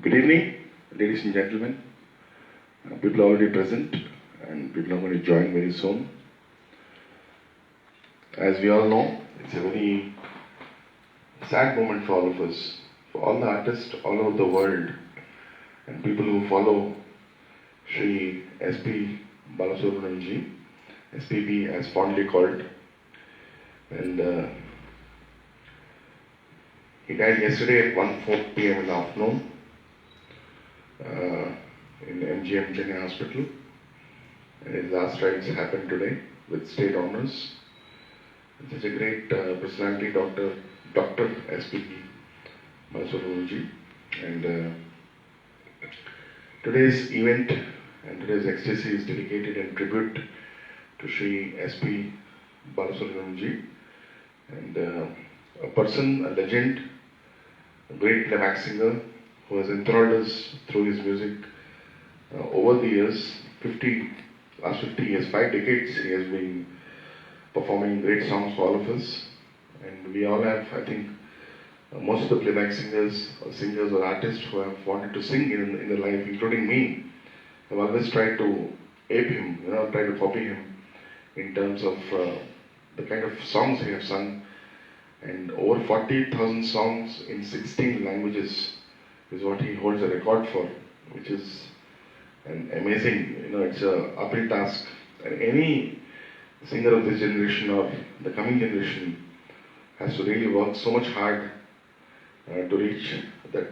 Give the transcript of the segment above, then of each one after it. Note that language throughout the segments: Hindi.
Good evening, ladies and gentlemen. People are already present and people are going to join very soon. As we all know, it's a very sad moment for all of us, for all the artists all over the world and people who follow Shri S.P. Balasubramanian ji, SPB as fondly called. And he died yesterday at 1:04 p.m. in the afternoon in MGM Chennai Hospital. And his last rites happened today with state honors. Such a great personality, Dr. S.P. Balasubramanian ji. And today's event and today's ecstasy is dedicated in tribute to Shri S.P. Balasubramanian ji. And a person, a legend, a great playback singer who has enthralled us through his music over the years, last 50 years, 5 decades he has been performing great songs for all of us. And we all have, I think, most of the playback singers or artists who have wanted to sing in their life, including me, have always tried to ape him, try to copy him in terms of the kind of songs he has sung. And over 40,000 songs in 16 languages is what he holds a record for, which is an amazing, it's a uphill task. And any singer of this generation or the coming generation has to really work so much hard to reach that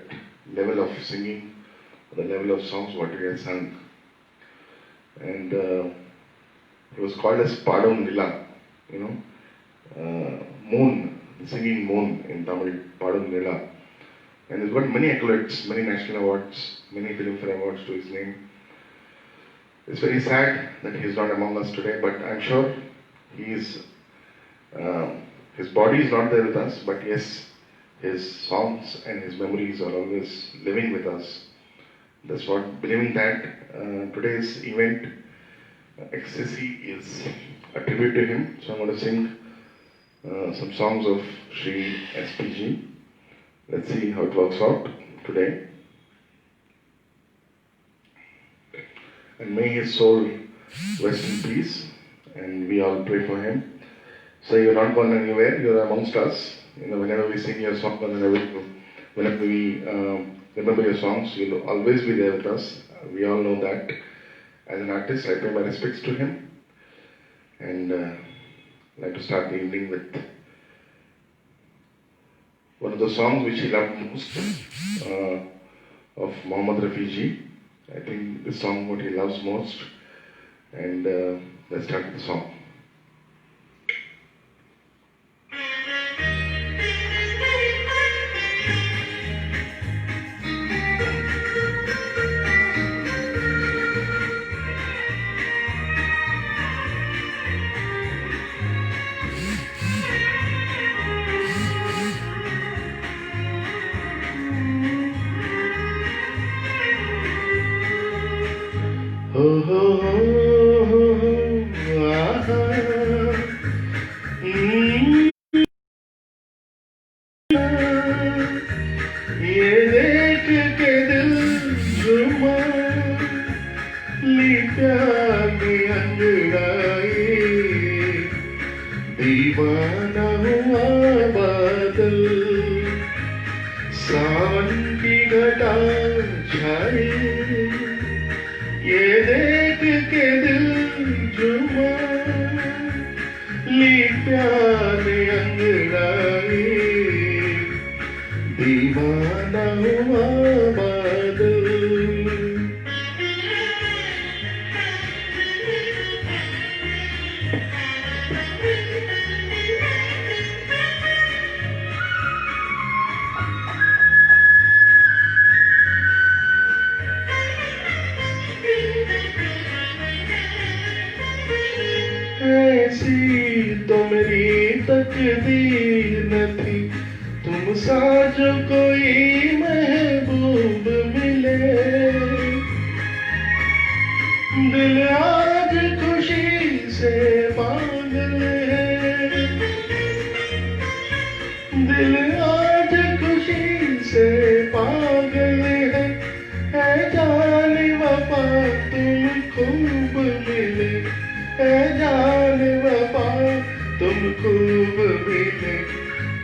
level of singing, the level of songs what he has sung. And he was called as Padam Nila, moon, singing moon in Tamil, Padam Nila. And he's got many accolades, many national awards, many Filmfare awards to his name. It's very sad that he's not among us today, but I'm sure his body is not there with us, but yes, his songs and his memories are always living with us. That's what, believing that today's event, Ecstasy, is a tribute to him. So I'm going to sing some songs of Shri SPG. Let's see how it works out today. And may his soul rest in peace, and we all pray for him. So you're not gone anywhere, you're amongst us. Whenever we sing your song, whenever we remember your songs, you'll always be there with us. We all know that. As an artist, I pay my respects to him. And I'd like to start the evening with one of the songs which he loved most of Mohammad Rafi ji. I think this song what he loves most. And let's start with the song. Oh, oh, oh, oh, ये देख के दिल झूमा ली प्यार की अंगड़ाई दीवाना हुआ बादल सावन की घटा छाई ये देख के दिल झूमा ली प्यार अंगड़ाई दीवाना हुआ बादल ऐसी तो मेरी तकदीर न थी तुमसा जो कोई महबूब मिले दिल आज खुशी से पागल है दिल आज खुशी से पागल है तुम खूब मिले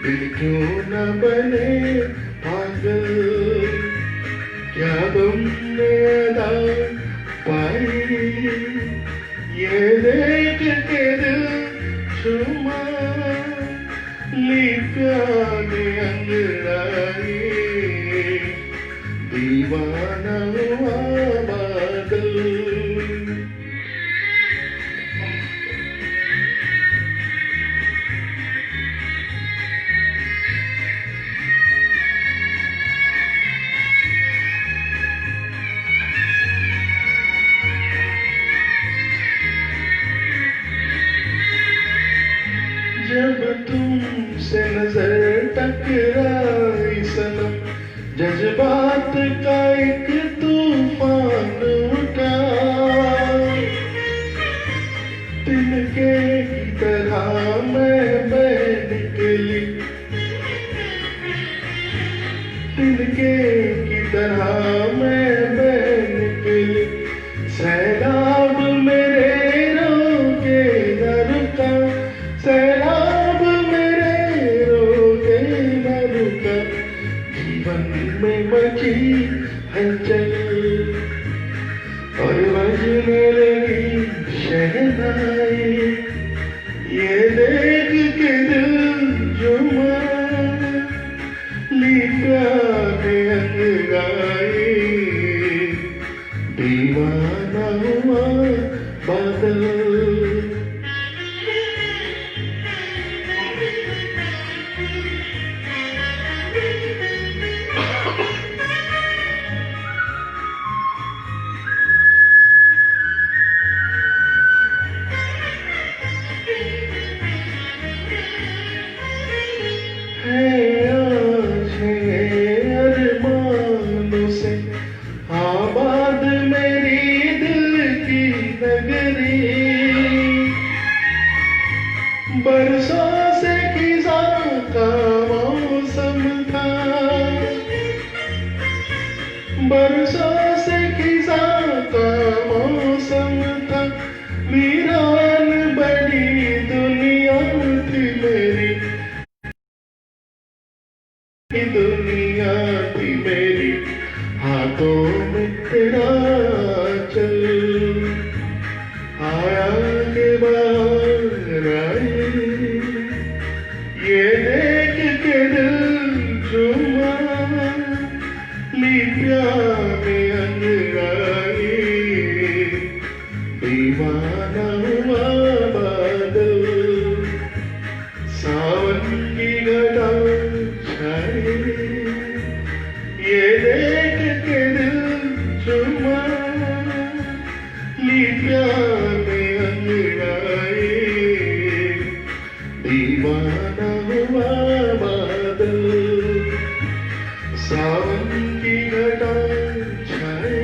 दिल क्यों न बने पागल, क्या तुमने अदा पाई ये देख के दिल छुमा ली प्यार अंगड़ाई, दीवाना हुआ बादल। जब तुमसे नजर टकराई सनम, जज्बात का एक तूफान उठा, तिनके की तरह मैं बह निकली, तिनके की तरह मैं बह निकली, सैलाब मेरे रोके न रुका, सैलाब मेरे रोके न रुका, जीवन में मची हलचल और बजने लगी शहनाई, ये देख के दिल झूमा ली प्यार अंगड़ाई, दीवाना हुआ बादल। अरमानों से आबाद मेरी दिल की नगरी, बरसों से खिज़ां का मौसम था, बरसों से खिज़ां का मौसम था, वीरान बड़ी दुनिया थी मेरी, दुनिया थी मेरी, हाथों में तेरा चल आया के बाहर आई, ये देख के दिल झूमा ली प्यार अंगड़ाई, दीवाना हुआ बादल, सावन की घटा छाई, ये देख के दिल झूमा ली प्यार अंगड़ाई, दीवाना हुआ बादल, सावन की घटा छाई,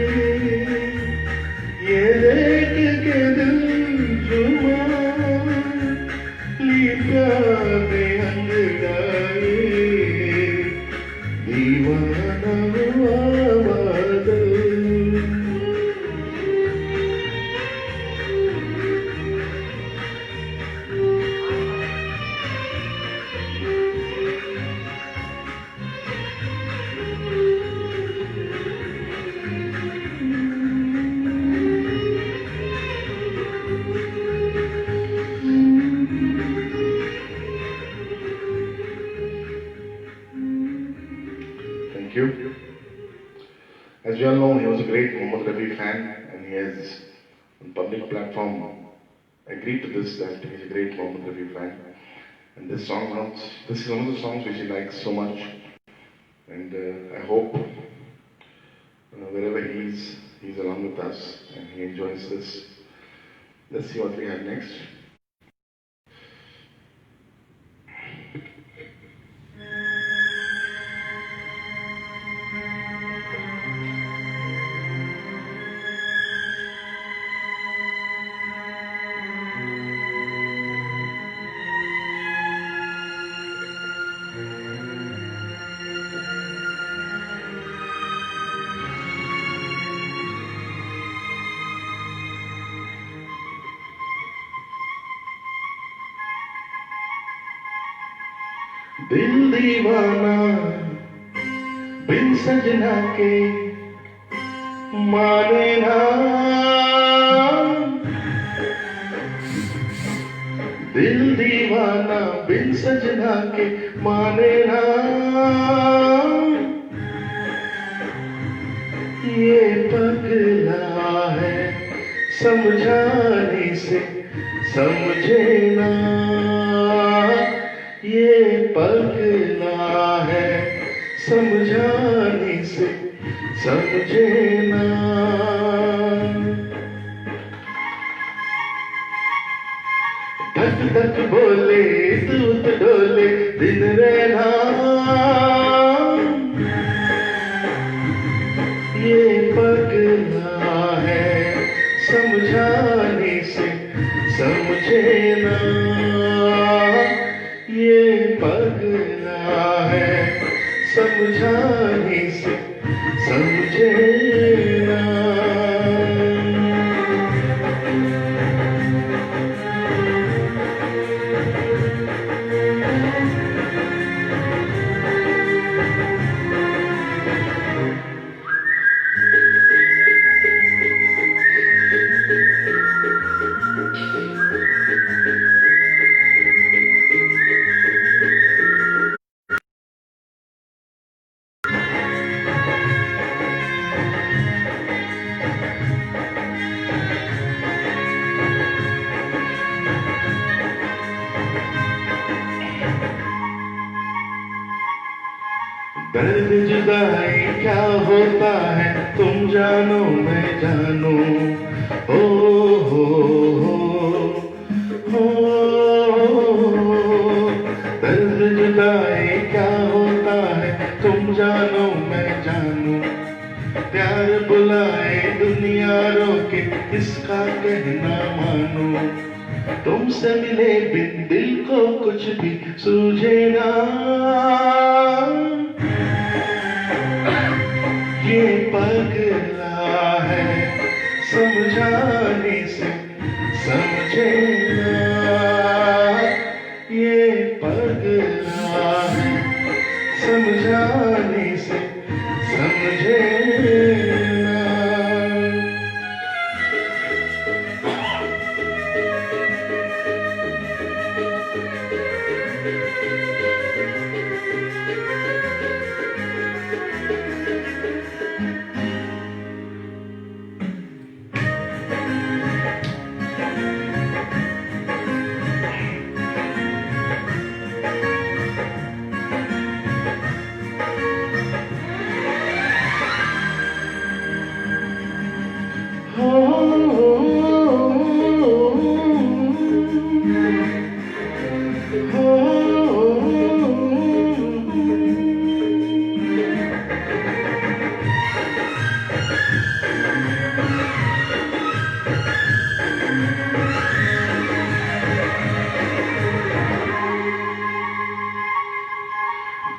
ये देख के दिल झूमा ली प्यार अंगड़ाई, दीवाना हुआ बादल। Thank you. As you all know, he was a great Mohammad Rafi fan, and he has, on public platform, agreed to this, that he's a great Mohammad Rafi fan. And this song, this is one of the songs which he likes so much. And I hope wherever he is, he's along with us and he enjoys this. Let's see what we have next. दिल दीवाना बिन सजना के माने ना, दिल दीवाना बिन सजना के माने ना, ये पगला है समझाने से समझे ना, ये पगला है समझाने से समझे ना। धक धक बोले दूत डोले दिन रहना, ये पगला है समझाने से समझे ना, ये पगला है समझाने से समझे ना। दर्द जुदाई क्या होता है तुम जानो मैं जानू, हो हो हो दर्द जुदाई क्या होता है तुम जानो मैं जानू, प्यार बुलाए दुनिया रोके इसका कहना मानो, तुमसे मिले बिन दिल को कुछ भी सूझे ना, ये पगला है समझाने से समझे ना, ये पगला है समझाने से समझे ना।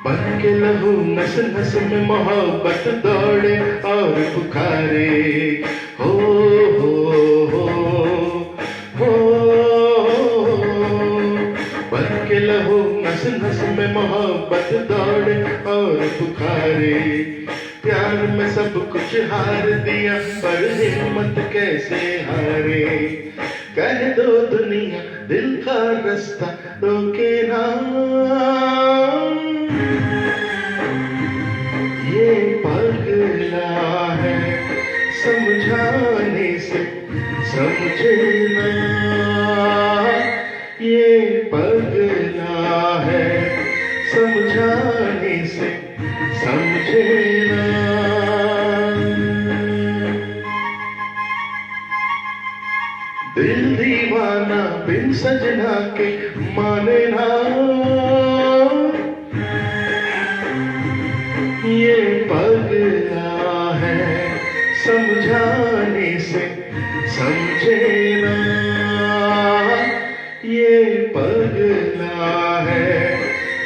बन के लहू नस नस में मोहब्बत दौड़े और पुकारे, हो हो हो हो बन के लहू नस नस में मोहब्बत दौड़े और पुकारे, प्यार में सब कुछ हार दिया पर हिम्मत कैसे हारे, कह दो दुनिया दिल का रास्ता रोके ना, ये पगला है समझाने से समझे ना, ये पगला है समझाने से समझे ना। दिल दीवाना बिन सजना के माने ना, ये पगला है समझाने से समझे ना, ये पगला है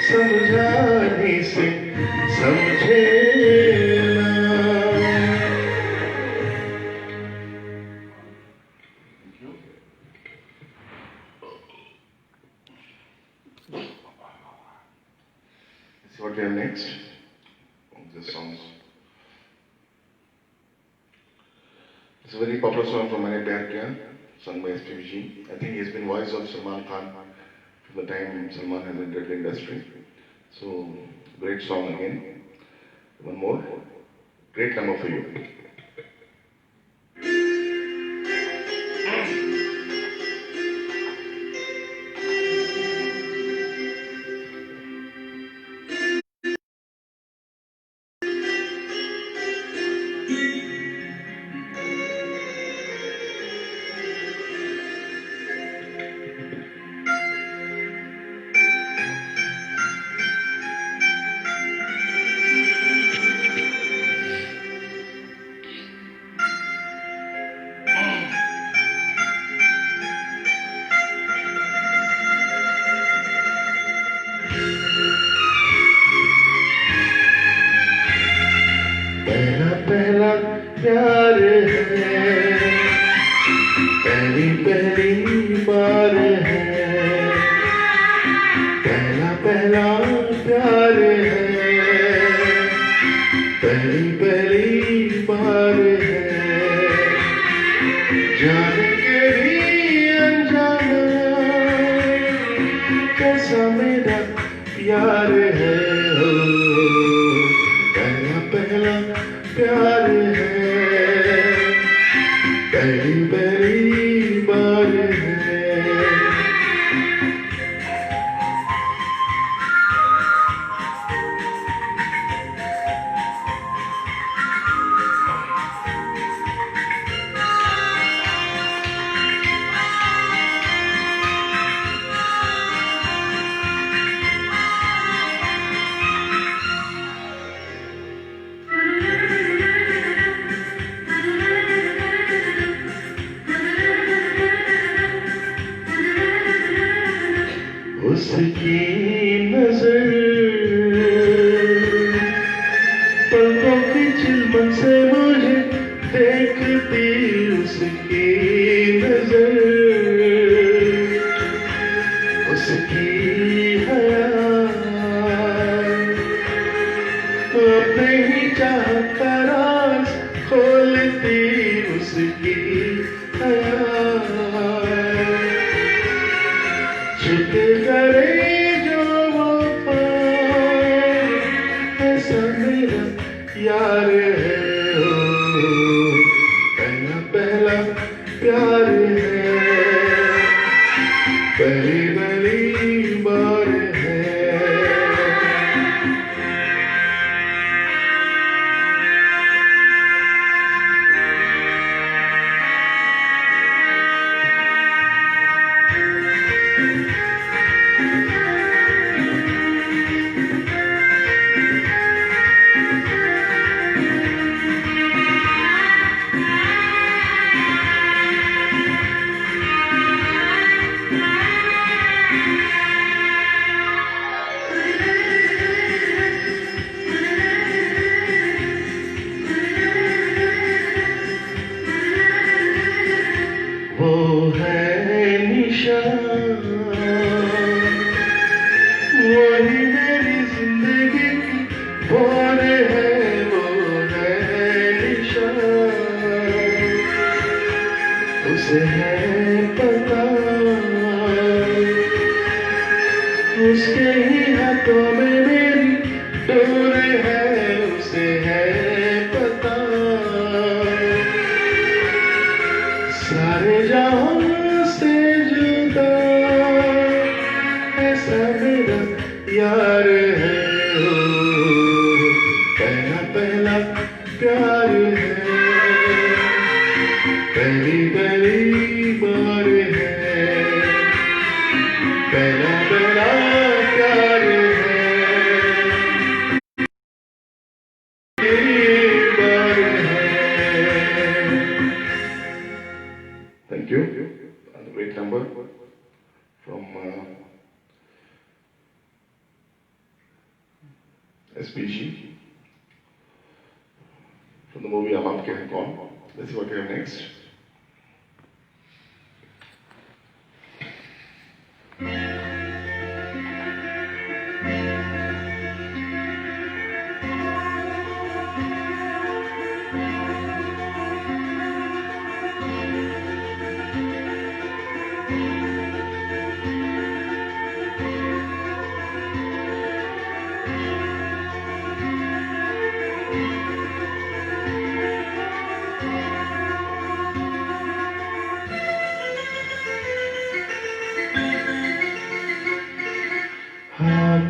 समझाने से समझे ना। So what we have next? This song. It's a very popular song from Maine Pyar Kiya, sung by SPG. I think he has been voice of Salman Khan from the time Salman has entered the industry. So, great song again. One more. Great number for you. पहला पहला प्यार है, पहली पहली बार है, पहला पहला प्यार है, पहली पहली बार है, जान के भी अनजाना कैसा मेरा प्यार है, पहला पहला प्यार है, पहली पहली बार है। उसकी नजर पलकों की चिलमन से मुझे देखती, उसकी नजर, उसकी हया अपने ही चाहता राज खोलती, उसकी हया छुपे करे जो वफा, ऐसा मेरा यार है, पहला पहला प्यार है, पहली पहली बार है। वो है निशान, वही मेरी जिंदगी की भोर है, वो है निशान, उसे है पता, उसके ही हाथों में मेरी डोर है, उसे है पता, सारे जहां से जुदा ऐसा मेरा यार है, पहला पहला प्यार है, पहली पहली बार है, पहला पहला प्यार है, पहली बार है। Thank you. And a great number from SPG from the movie Hum Aapke Hain Kaun. Let's see what we have next.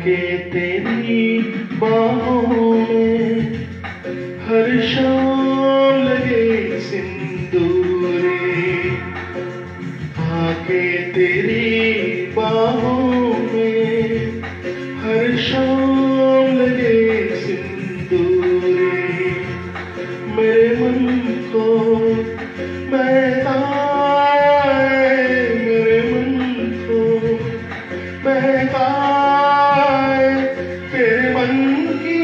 आके तेरी बाहों में हर शाम लगे सिंदूरे, आके तेरी बाहों में हर शाम लगे सिंदूरे, मेरे मन को बहकाए, मेरे मन को बहकाए तेरे मन की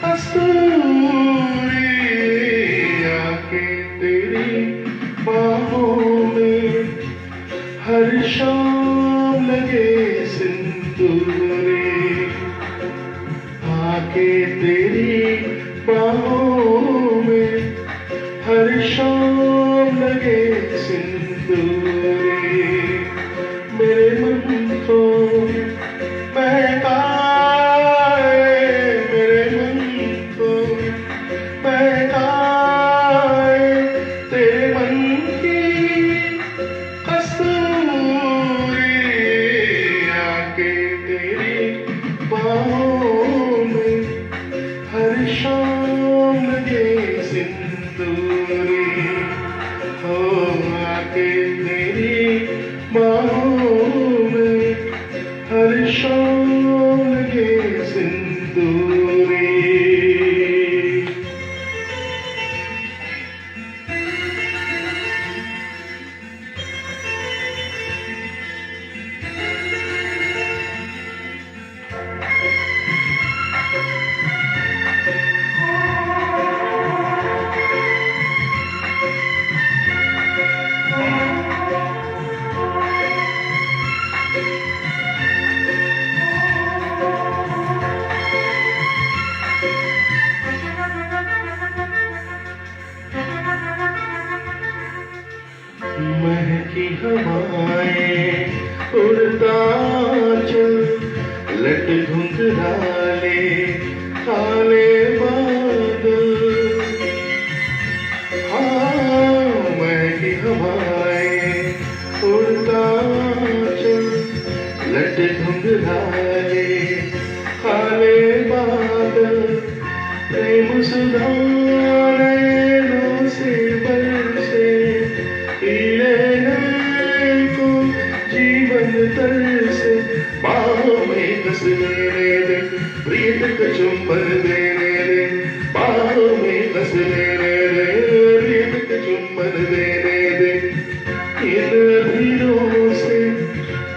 कस्तूरी, आके तेरी बाहों में हर शाम लगे सिंदूरे, आके तेरी बाहों में हर शाम लगे सिंदूरे, मेरे मन को बहकाए, मेरे मन को बहकाए तेरे मन की कस्तूरी, आके तेरी बाहों में हर शाम लगे सिंदूरी, हो आके तेरी बाहों में हर शाम लगे सिंदूरी। महकी हवाएं उड़ता चल, लट घुंघराले काले बादल, हाँ महकी हवाएं उड़ता चल, लट घुंघराले काले बादल, प्रेम सुधा नैनों से बरसे, को जीवन तरसे, बाहों में कस लेने दे, प्रीत का चुंबन देने दे, बाहों में कस लेने दे, प्रीत का चुंबन देने दे, इन धीरों से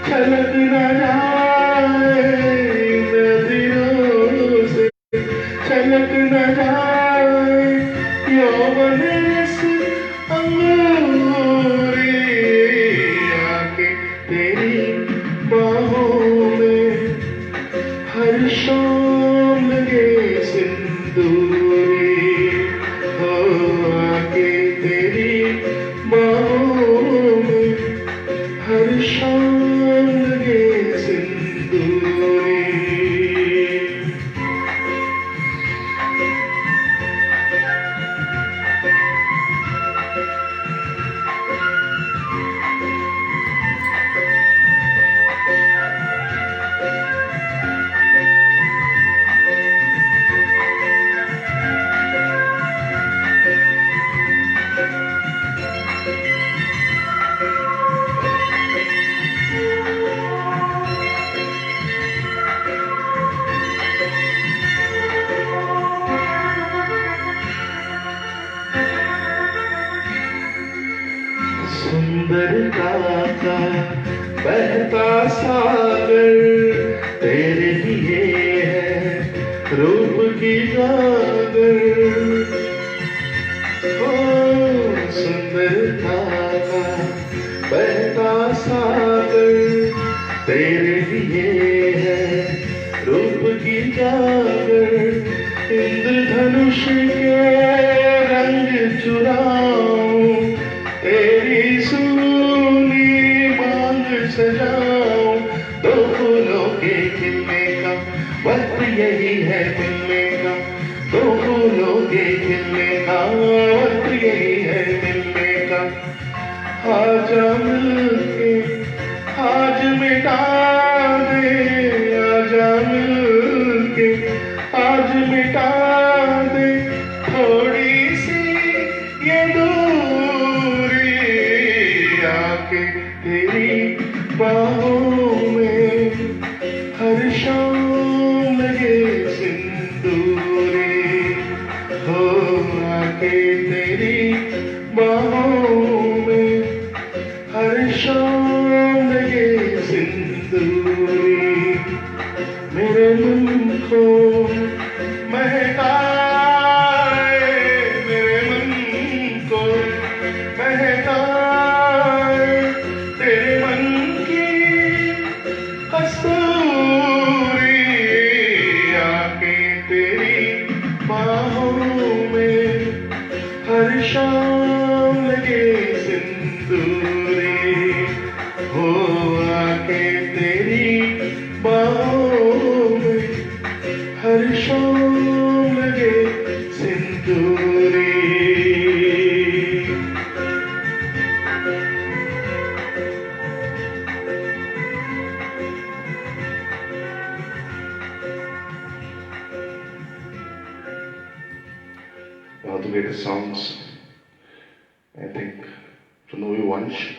छलक न जाए, इन धीरों से छलक न जाए यौवन रस अंगूरी, आके तेरी बाहों में हर शाम लगे सिंदूरी, हो आके तेरी बाहों में हर शाम लगे सिंदूरी। सुंदरता का बहता सागर तेरे लिए है रूप की गागर, ओ सुंदरता का बहता सागर तेरे लिए है रूप की गागर, इंद्रधनुष के रंग चुराऊं, तेरी सूनी मांग सजाऊं, दो फूलों के खिलने का वक्त यही है मिलने का, दो फूलों के खिलने का वक्त यही है मिलने का, आजा मिलके आज मिटा दे, बाहों में हर शाम लगे सिंदूरी हो आके तेरी बाहों में हर शाम लगे सिंदूरी मेरे मन को महकाए मेरे मन को महकाए तेरे मन की कस्तूरी आके तेरी बाहों में हर शाम लगे सिंदूरी हो आके तेरी बाहों में हर शाम लगे सिंदूरी One of the greatest songs, I think, from the movie Vansh,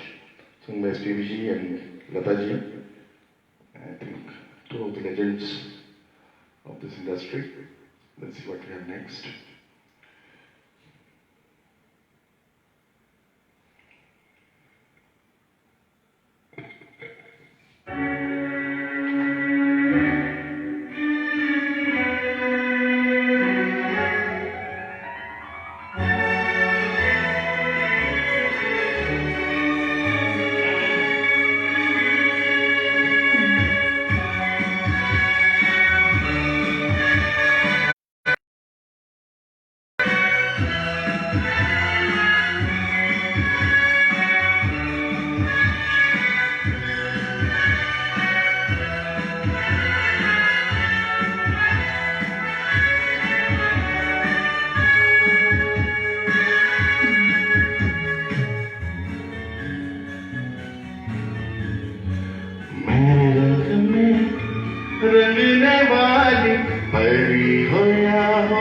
sung by S.P.B. ji and Lata ji. I think two of the legends of this industry. Let's see what we have next. रंगने वाली परी हो या हो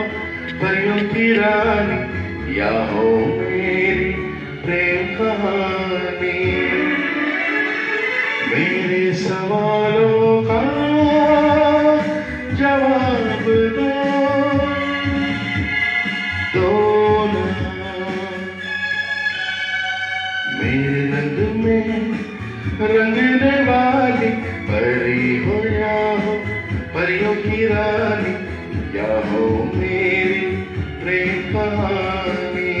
परियों की रानी या हो मेरी प्रेम कहानी मेरे सवालों का जवाब दो ना मेरे रंग में रंगने वाली परी हो या हो परियों की रानी या हो मेरी प्रेम कहानी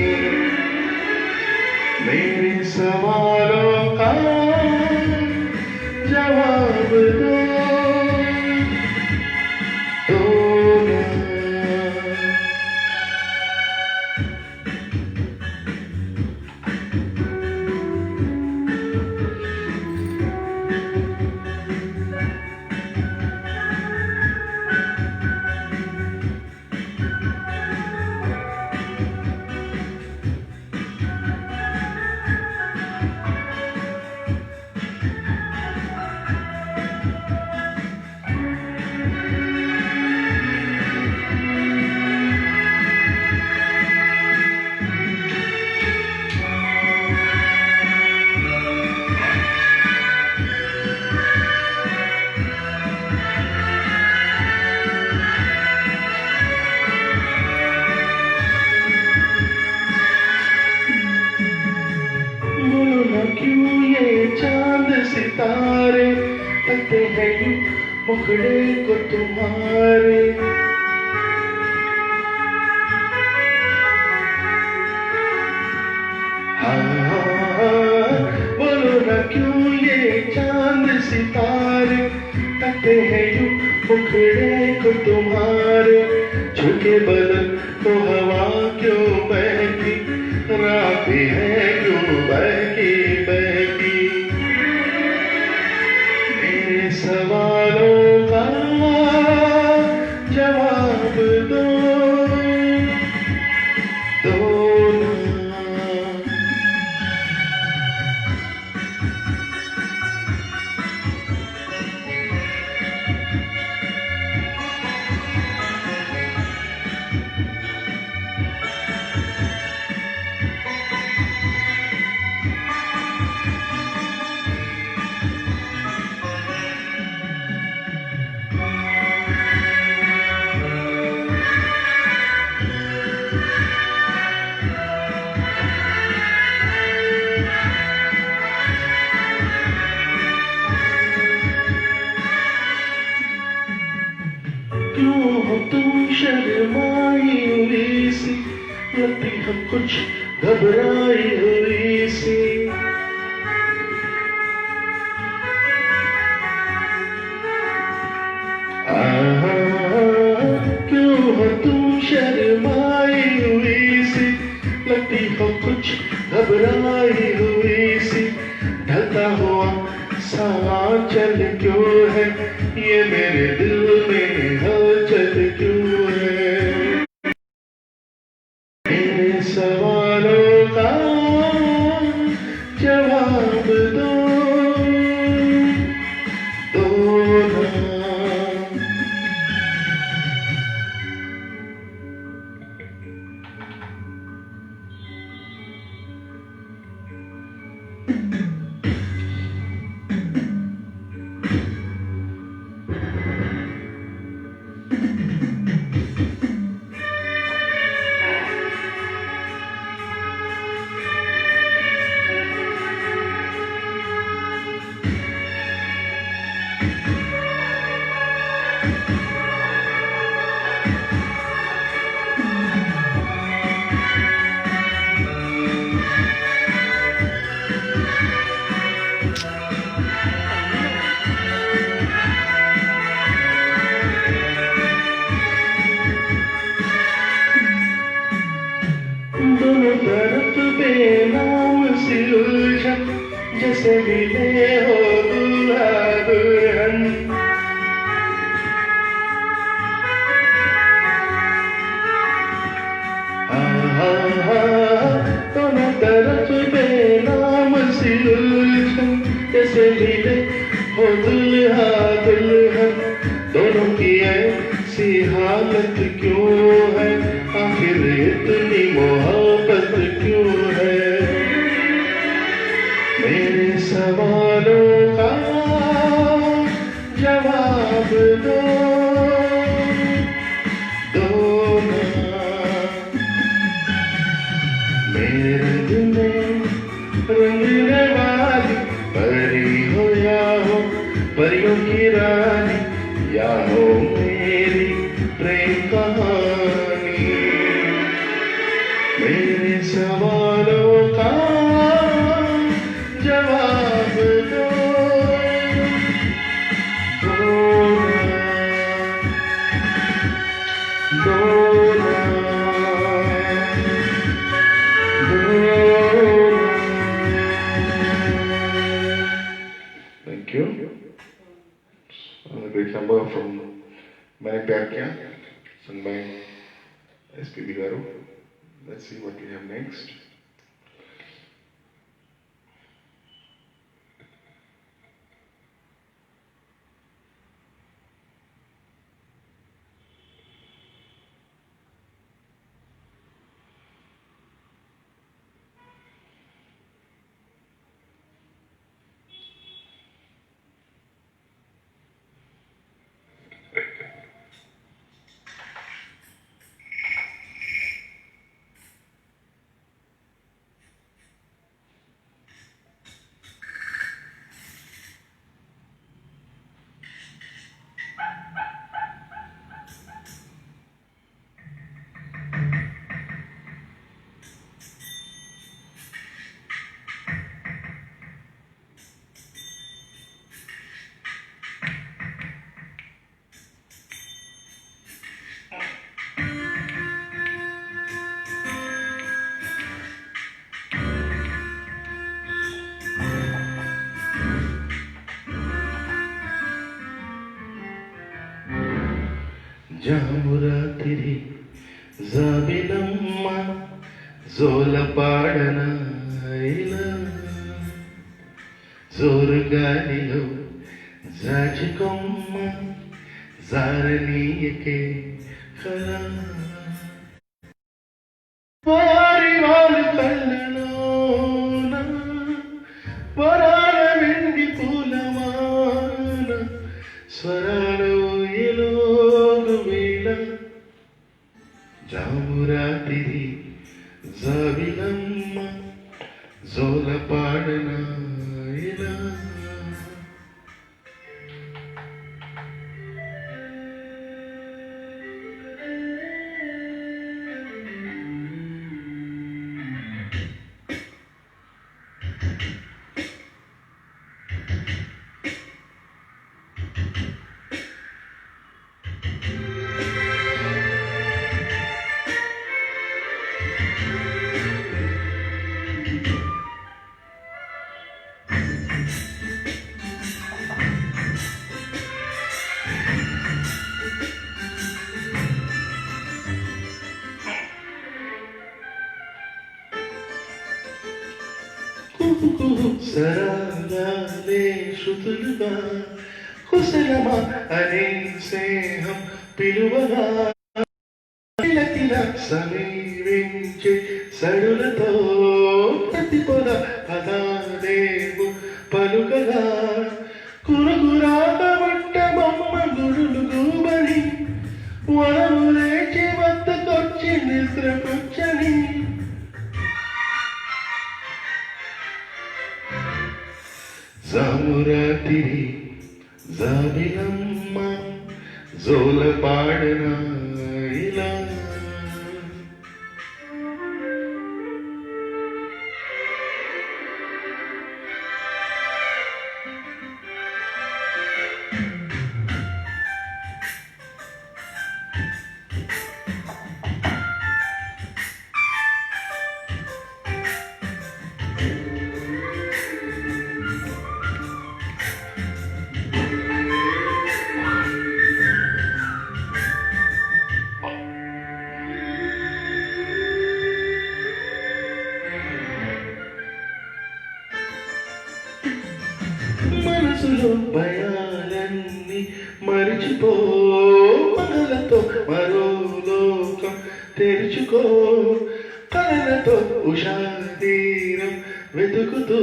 मेरे सवालों का जवाब दो ना क्यों ये चांद सितारे तकते हैं यूं मुखड़े को तुम्हारे बोलो ना क्यों ये चांद सितारे तकते हैं यूं मुखड़े को तुम्हारे झुके बदन तो हवा क्यों बहती रातें हैं क्यों बहकी मेरे सवालों का जवाब दो ना कुछ घबराई हुई सी। क्यों हो तुम शर्माई हुई सी, लगती हो कुछ घबराई हुई सी। ढलता हुआ साँचल क्यों है, ये मेरे दिल में हलचल क्यों है। मेरे सवालों का जवाब दो ना। दोनों तरफ बेनाम सी उलझन, जैसे मिले हो दूल्हा दुल्हन। दोनों तरफ बेनाम सी उलझन, जैसे मिले हो दूल्हा दुल्हन। दोनों की ऐसी हालत क्यों है, आखिर इतनी मोहब्बत क्यों है। मेरे सवालों का जवाब दो ना। मेरे रंग में रंगने वाली परी हो या हो परियों की रानी, या हो मेरी प्रेम कहानी। मेरे सवालों का जवाब दो ना। Thank you. A great number from Maine Pyar Kiya, sung by SPB Garu. Let's see what we have next. జామురాతిరి జాబిలమ్మ జోలపాడన ఇలా జోరుగాలిలో జాజికొమ్మ జారనీయకే కళ వారి వాళ్ళు కళ్ళలోన వరాల వెండి పూలమాన స్వరాలు ఎలోగు వేళ జామురాతిరి జాబిలమ్మ జోలపాడన ఇలా శృతులుగా కుశలమా అనే స్నేహం పిలువగా కిలకిల సమీవించే సడులతో ప్రతి పొద పదాలేవు పలుకగా కురుగురాక బుట్ట బొమ్మ గుడులు గూబని వరము లేచి వద్దకొచ్చి నిద్రకొచ్చని జామురాతిరి జాబిలమ్మ జోల పాడనా ఇలా మనసులో భయాలన్నీ మరిచిపో పగలతో మరో లోకం తెరుచుకో కలలతో ఉషాతీరం వెతుకుతూ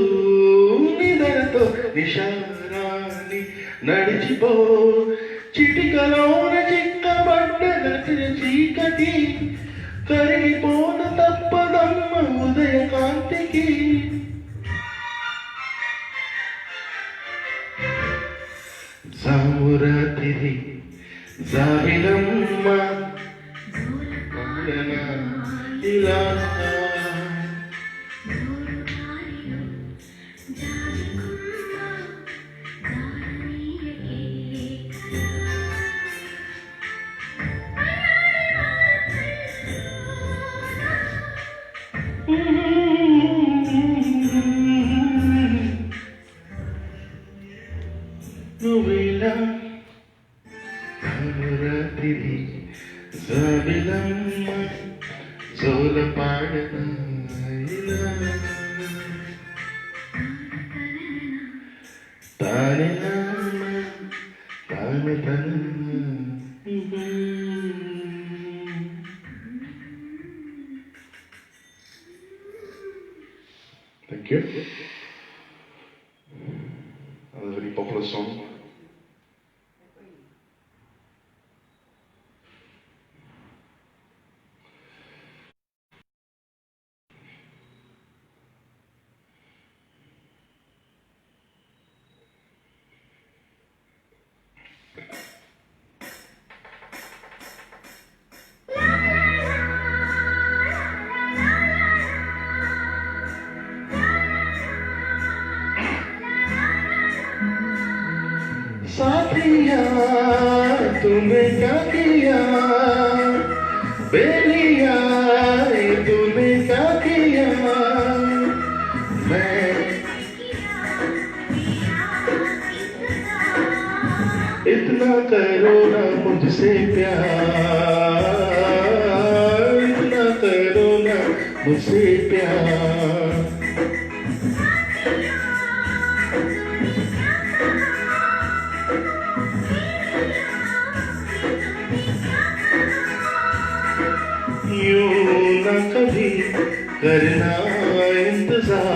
నిదరతో నిశారాన్ని నడిచిపో చిటికలోన చిక్కబడ్డ చీకటి కరిగిపోన తప్పదమ్మ ఉదయ కాంతికి జామురాతిరి జాబిలమ్మ ఇలా నువ్వేలా జామురాతిరి జాబిలమ్మ జోల పాడనా ఇలా తానెనా తాన తన Thank you. That was a very popular song. साथिया तूने क्या किया बेलिया तूने क्या किया मैं इतना करो ना मुझसे प्यार इतना करो ना मुझसे प्यार यूं न कभी करना इंतजार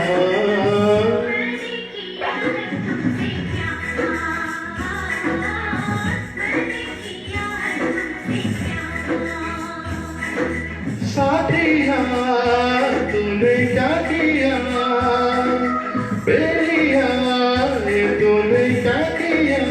साथिया तूने क्या किया बेलिया तूने क्या किया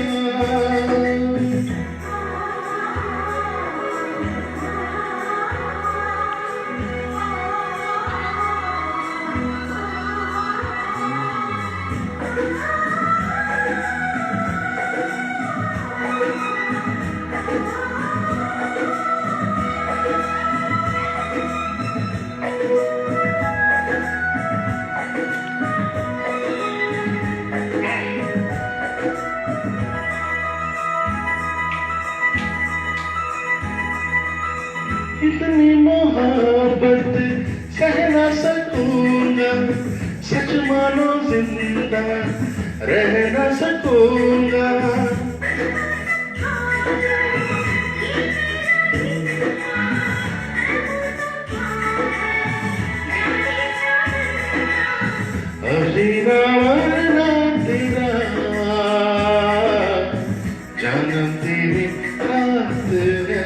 इतनी मोहब्बत सह ना सकूंगा सच मानो जिंदा रह न सकूंगा। जीना मरना तेरा जानम तेरी रात है।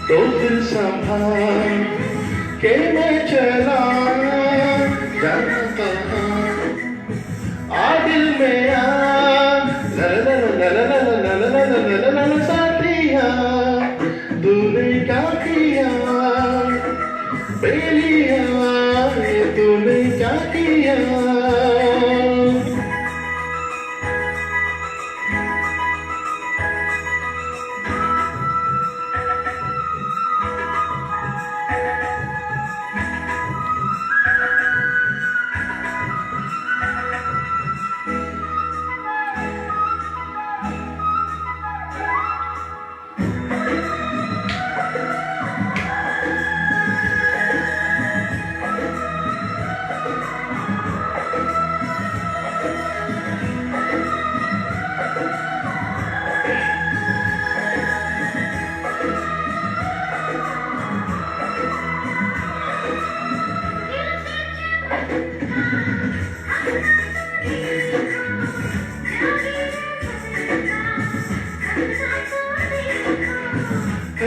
तो फिर संभाल के मैं चला जाना कहाँ आ दिल में आ साथिया तूने क्या किया बेलिया तूने क्या किया।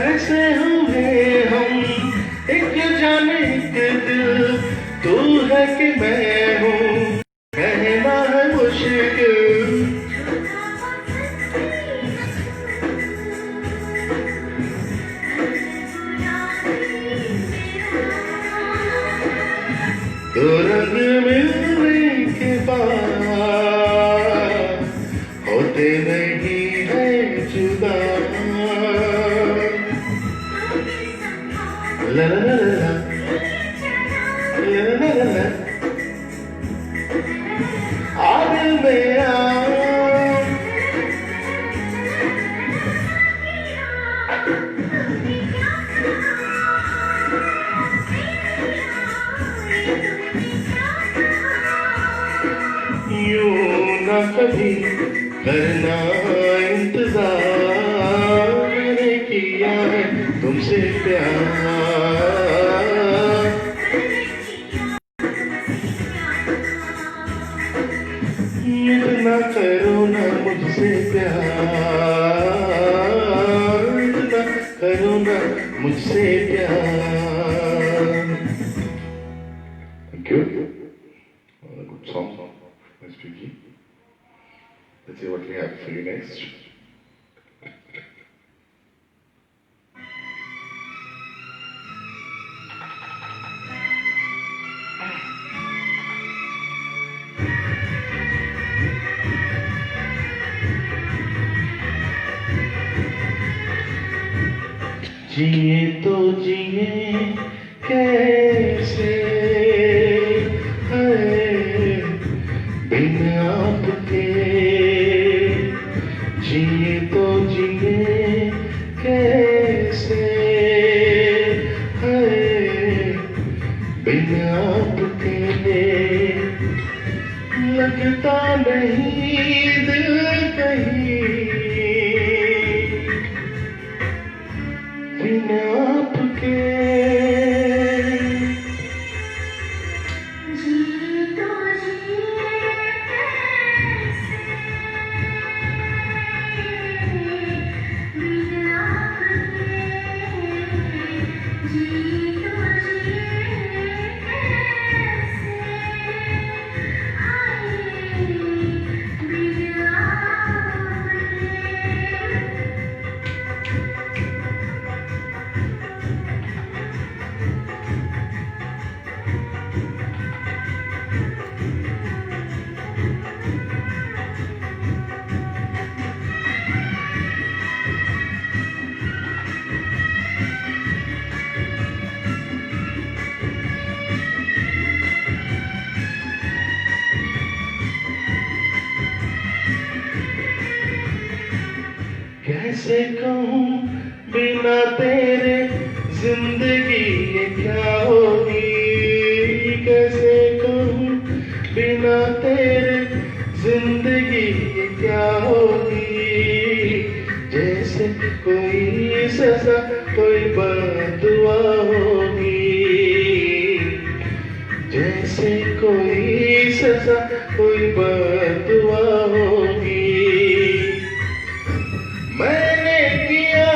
ऐसे हुए हम एक जाने के दिल तू है कि मैं हूँ कहना है मुश्किल। दो रंग मिलने के बाद होते नहीं है जुदा। La la la la la la la la la Adil में आ यूं ना कभी करना इंतजार मैंने किया है तुमसे प्यार। इतना करो ना मुझसे प्यार इतना करो ना मुझसे प्यार। Thank you. Good song. Nice speaking. Let's see what we have for you next. जिए तो जिए कैसे है बिन आपके। जिए तो जिए कैसे है बिन आपके। लगता नहीं दिल कहीं बिन आपके। कैसे कहूँ बिना तेरे जिंदगी ये क्या होगी, कैसे कहूँ बिना तेरे जिंदगी ये क्या होगी। जैसे कोई सजा कोई बददुआ होगी, जैसे कोई सजा कोई बददुआ होगी। मैंने किया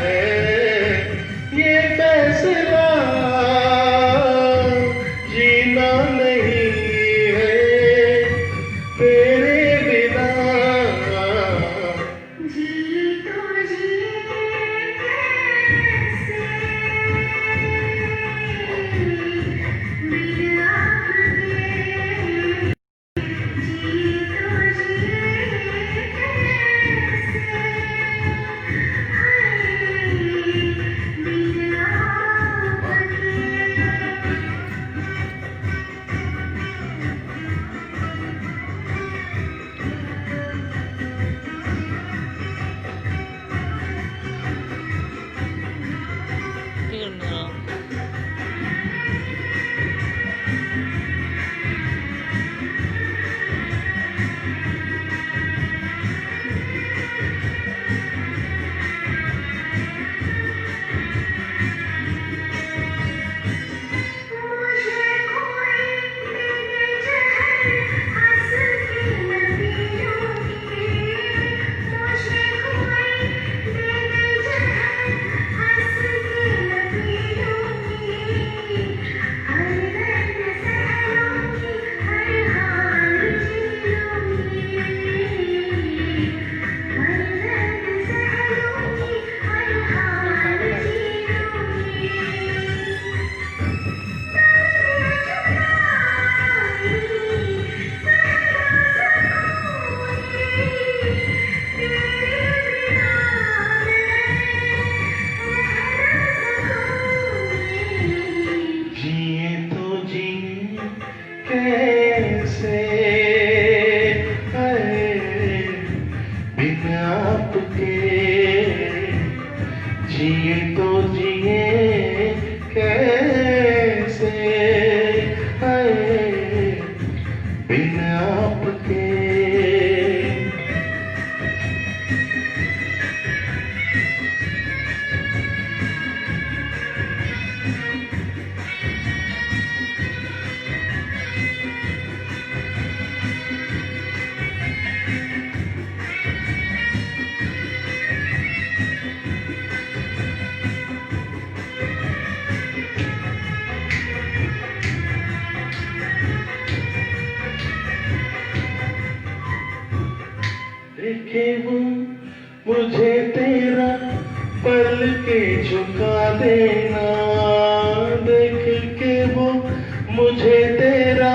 है ये फैसला, जीना नहीं है तेरे बिना। जी तो जी कैसे बिना आपके, जी तो जी कैसे बिना आपके। मुझे कोई मेरे जहर हंस के नदियों की, मुझे कोई मेरे जहर हंस के नदियों की। हर दर्द सह लूंगी, हर हाल जी लूंगी, हर दर्द सह लूंगी, हर हाल जी लूंगी। जिए तो जिए कैसे है बिन आपके, जिए तो जिए कैसे है बिन आपके। देखे वो मुझे तेरा पल के झुका देना, देख के वो मुझे तेरा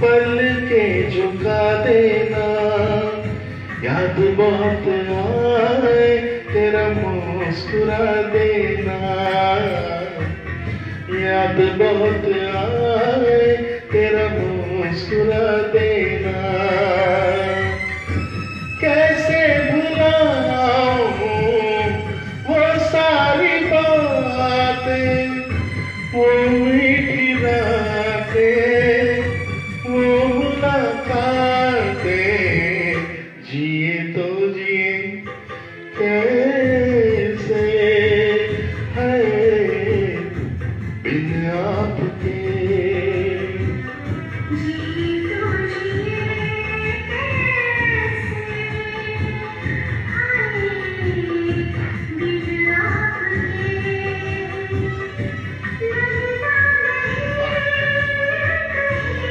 पल के झुका देना। याद बहुत आए तेरा मुस्कुरा देना, याद बहुत आए तेरा मुस्कुरा देना। कैसे भुलाऊं वो सारी बातें, वो मीठी रातें, वो मुलाकातें। जिए तो जिए कैसे है बिन आपके। जी तो जिए कैसे बिन आपके। लगता नहीं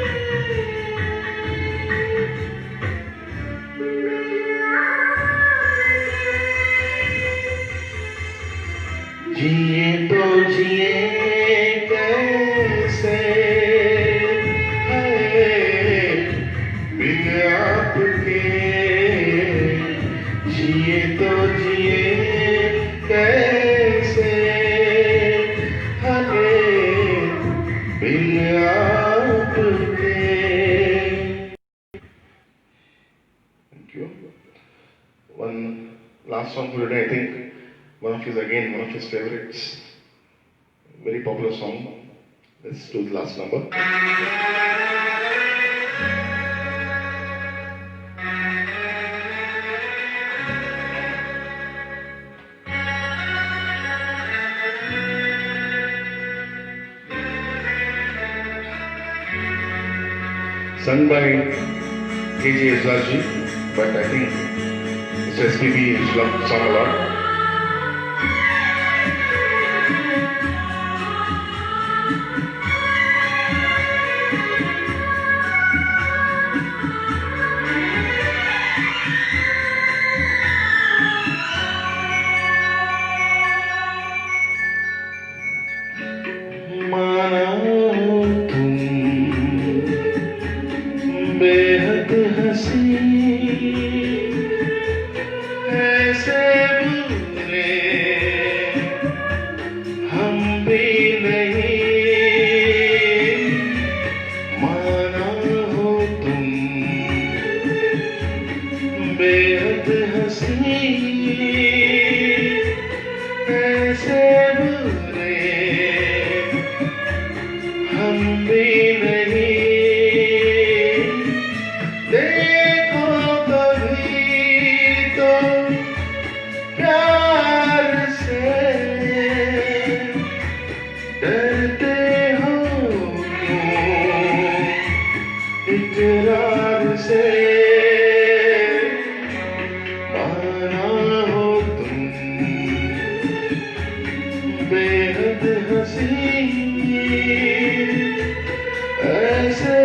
जिए तो जिए कैसे है बिन आपके, जिए तो जिए कैसे है बिन आपके। Thank you. One last song for today. one of his favorites, very popular song. Let's do the last number. Sung by KJ Yasraj, but I think Mr. SPB loved the song a lot. बेहद हंसी ऐसे बुरे हम भी नहीं माना हो तुम बेहद हंसी ऐसे बुरे हम भी नहीं देखो कभी तो प्यार से डरते हो क्यों इकरार से माना हो तुम बेहद हंसी ऐसे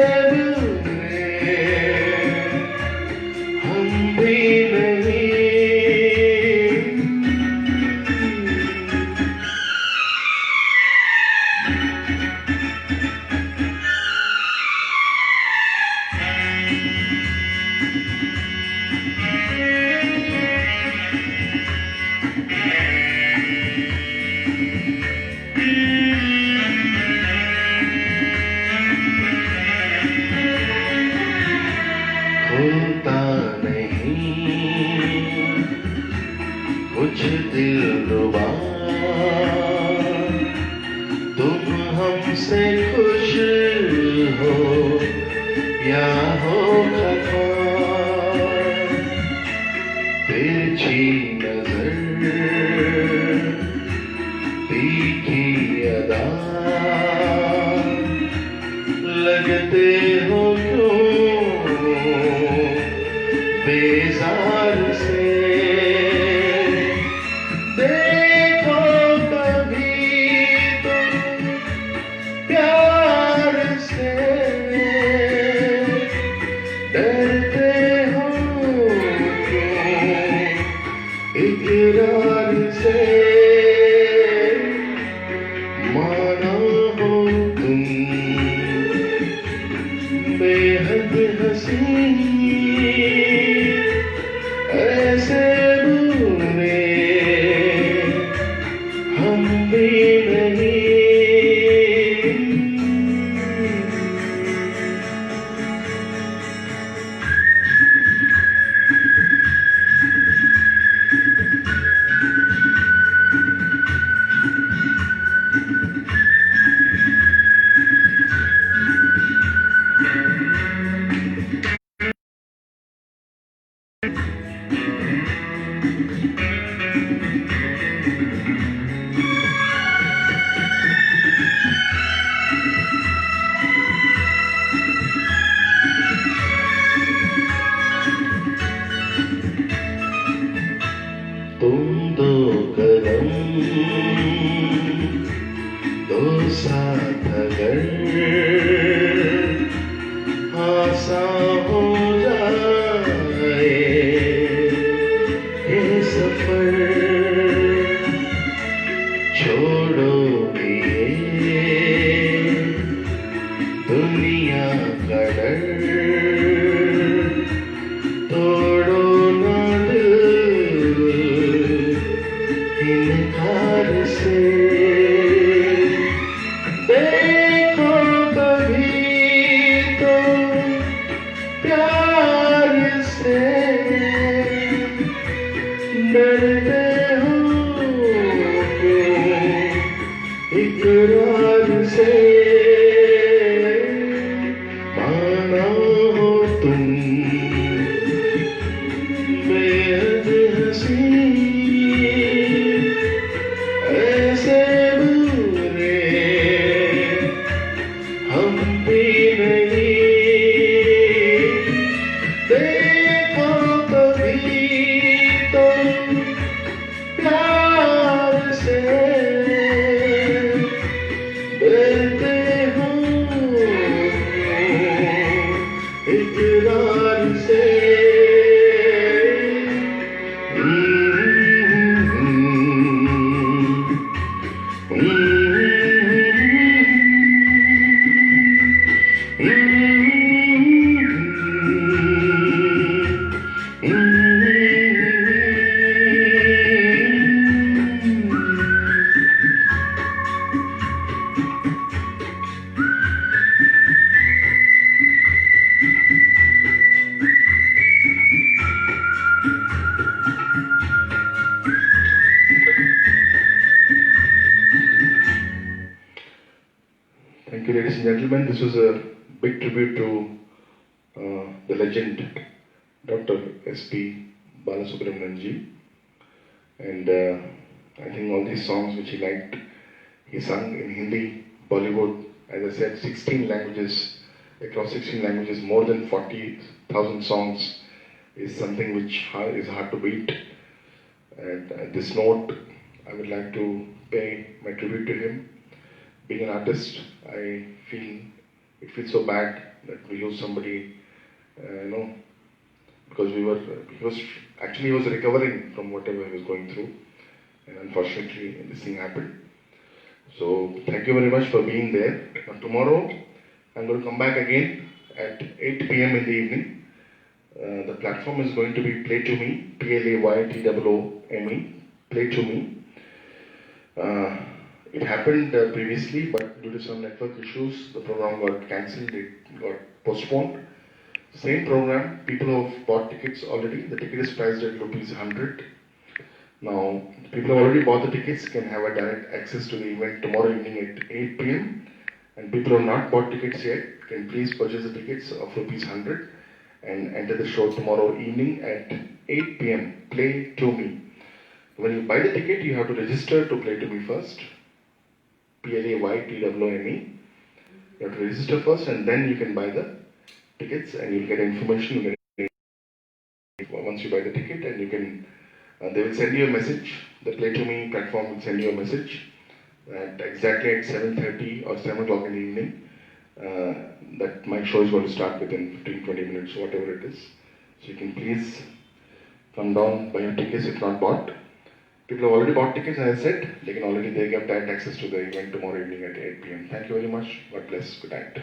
होता नहीं कुछ दिलरुबा तुम हमसे खुश हो या हो खफा तिरछी नजर तीखी अदा लगते हो क्यों बेजार से देखो कभी तो प्यार से डरते हो क्यों इकरार से माना हो तुम बेहद हंसी ऐसे बुरे हम भी नहीं तुम दो कदम दो साथ अगर आसान हो जाए ये सफर छोड़ो ये दुनिया का डर तोड़ो ना दिल इनकार से देखो कभी तो प्यार से डरते हो से डरते हो इकरार से Thank you, ladies and gentlemen. This was a big tribute to the legend, Dr. S.P. Balasubramanian ji. And I think all these songs which he liked, he sung in Hindi, Bollywood, as I said, 16 languages, across 16 languages, more than 40,000 songs is something which is hard to beat. And at this note, I would like to pay my tribute to him. Being an artist, I feel it feels so bad that we lose somebody, because he was recovering from whatever he was going through, and unfortunately this thing happened. So thank you very much for being there. Now, tomorrow I'm going to come back again at 8 p.m. in the evening. The platform is going to be Play to Me, Playtwome, Play to Me. It happened previously, but due to some network issues, the program got cancelled, it got postponed. Same program, people who have bought tickets already, the ticket is priced at ₹100. Now, people who already bought the tickets can have a direct access to the event tomorrow evening at 8 p.m. And people who have not bought tickets yet can please purchase the tickets of ₹100 and enter the show tomorrow evening at 8 p.m. Play to Me. When you buy the ticket, you have to register to Play to Me first. Playtwome. You have to register first, and then you can buy the tickets, and you'll get information. Once you buy the ticket, and you can, they will send you a message. The Play to Me platform will send you a message at exactly at 7:30 or 7 o'clock in the evening. That my show is going to start within 15-20 minutes, whatever it is. So you can please come down, buy your tickets if not bought. People have already bought tickets, as I said, they get direct access to the event tomorrow evening at 8 p.m. Thank you very much. God bless. Good night.